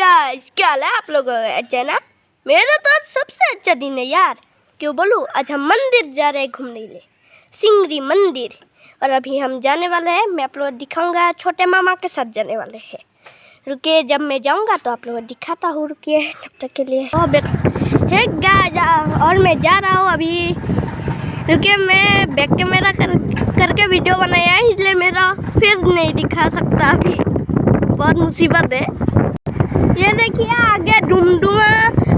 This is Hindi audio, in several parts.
गाइस, क्या हाल है आप लोगों का? अच्छा ना, मेरा तो आज सबसे अच्छा दिन है यार। क्यों बोलूँ? आज हम मंदिर जा रहे हैं घूमने के लिए, सिंगरी मंदिर। और अभी हम जाने वाले हैं, मैं आप लोगों को दिखाऊंगा। छोटे मामा के साथ जाने वाले हैं। रुकिए, जब मैं जाऊंगा तो आप लोगों को दिखाता हूँ। रुकिए तब तक के लिए। हे गाइस, और मैं जा रहा हूँ अभी। रुकिए, मैं बैक कैमरा करके वीडियो बनाया है, इसलिए मेरा फेस नहीं दिखा सकता अभी। बहुत मुसीबत है। ये देखिए आगे डुमडुमा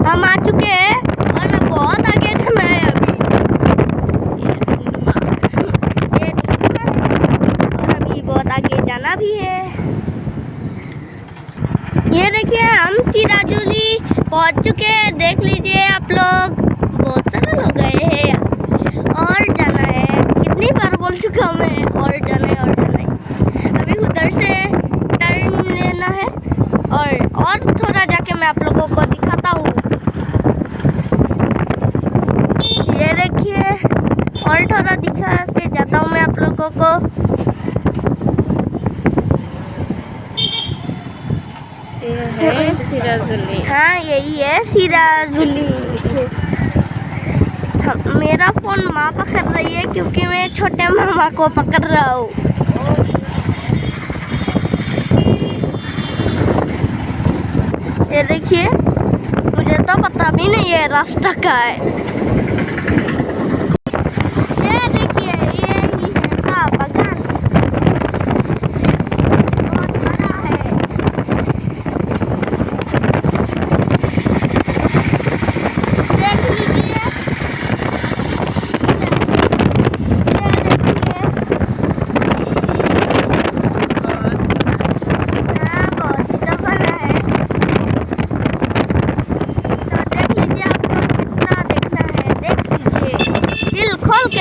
हम आ चुके हैं और मैं बहुत आगे जाना है अभी। और अभी बहुत आगे जाना भी है। ये देखिए हम सिराजुली पहुंच चुके हैं। देख लीजिए आप लोग, बहुत सारे लोग गए हैं। और जाना है, कितनी बार बोल चुका हूँ मैं, और जाना है और जाना है। अभी उधर से टर्न लेना है और थोड़ा जाके मैं आप लोगों को दिखाता हूँ। ये देखिए, और थोड़ा दिखा के जाता हूँ मैं आप लोगों को। ये है सिराजुली। हाँ, यही है सिराजुली। मेरा फोन माँ पकड़ रही है क्योंकि मैं छोटे मामा को पकड़ रहा हूँ। ये देखिए, मुझे तो पता भी नहीं है रास्ता का है। ये देखिए, ये ही है सा बागान, बहुत बड़ा है। देख लीजिए,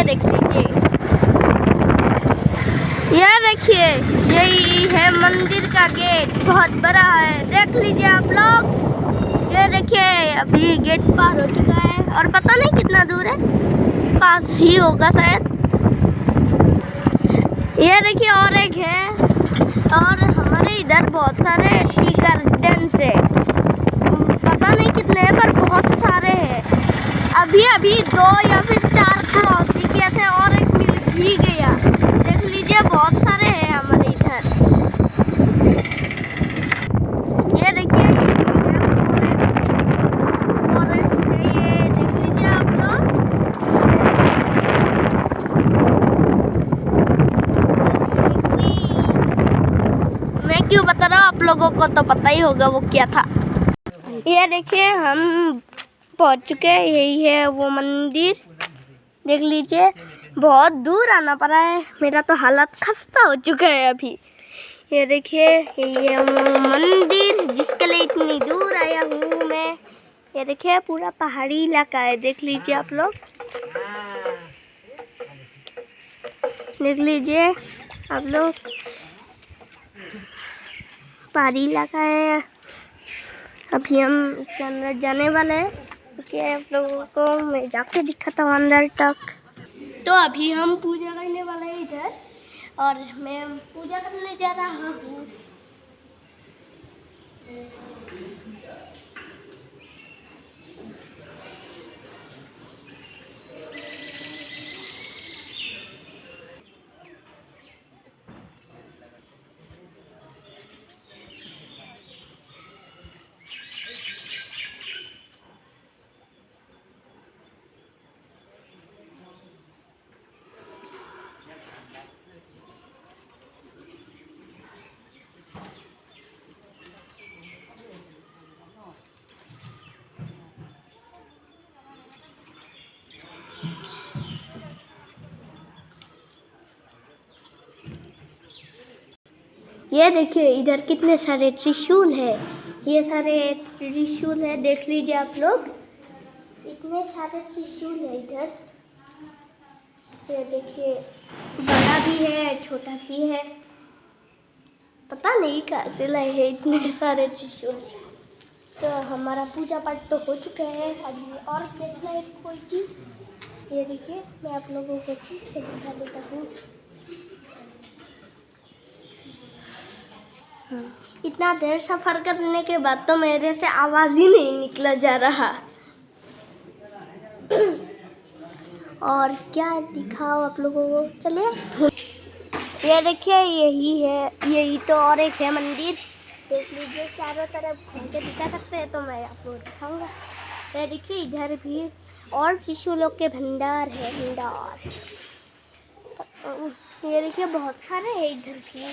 देख लीजिए। यह देखिए, यही है मंदिर का गेट, बहुत बड़ा है। देख लीजिए आप लोग। ये देखिए, अभी गेट पार हो चुका है और पता नहीं कितना दूर है, पास ही होगा शायद। ये देखिए, और एक है। और हमारे इधर बहुत सारे टी गार्डन है, पता नहीं कितने हैं पर बहुत सारे हैं। अभी 2 या फिर 4 क्रॉस ही किए थे और एक मिल ही गया। देख लीजिए, बहुत सारे हैं हमारे इधर। ये देखिए, फॉरेस्ट है ये, देख लीजिए आप लोग। मैं क्यों बता रहा हूँ, आप लोगों को तो पता ही होगा वो क्या था। ये देखिए, हम पहुंच चुके हैं। यही है वो मंदिर। देख लीजिए, बहुत दूर आना पड़ा है, मेरा तो हालत खस्ता हो चुका है अभी। ये देखिए, यही है वो मंदिर जिसके लिए इतनी दूर आया हूँ मैं। ये देखिए, पूरा पहाड़ी इलाका है। देख लीजिए आप लोग, देख लीजिए आप लोग, पहाड़ी इलाका है। अभी हम इसके अंदर जाने वाले हैं, क्योंकि आप लोगों को मैं जाके दिखाता हूँ अंदर तक। तो अभी हम पूजा करने वाले हैं इधर, और मैं पूजा करने जा रहा हूँ। ये देखिए, इधर कितने सारे त्रिशूल है। ये सारे त्रिशूल है, देख लीजिए आप लोग, इतने सारे त्रिशूल है इधर। ये देखिए, बड़ा भी है, छोटा भी है, पता नहीं कैसे लाए हैं इतने सारे त्रिशूल। तो हमारा पूजा पाठ तो हो चुका है, अभी और देखना है कोई चीज़। ये देखिए, मैं आप लोगों को ठीक से दिखा देता हूँ। इतना देर सफ़र करने के बाद तो मेरे से आवाज़ ही नहीं निकला जा रहा। और क्या दिखाओ आप लोगों को, चलिए। ये देखिए, यही तो और एक है मंदिर, देख लीजिए। चारों तरफ घूम के दिखा सकते हैं तो मैं आपको दिखाऊंगा। ये देखिए, इधर भी और शिशुलों के भंडार है, भंडार। ये देखिए, बहुत सारे हैं इधर भी,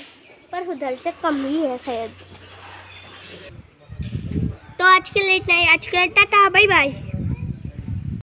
पर उधर से कम ही है शायद। तो आज के लिए इतना ही। आज के लिए टाटा, बाय बाय।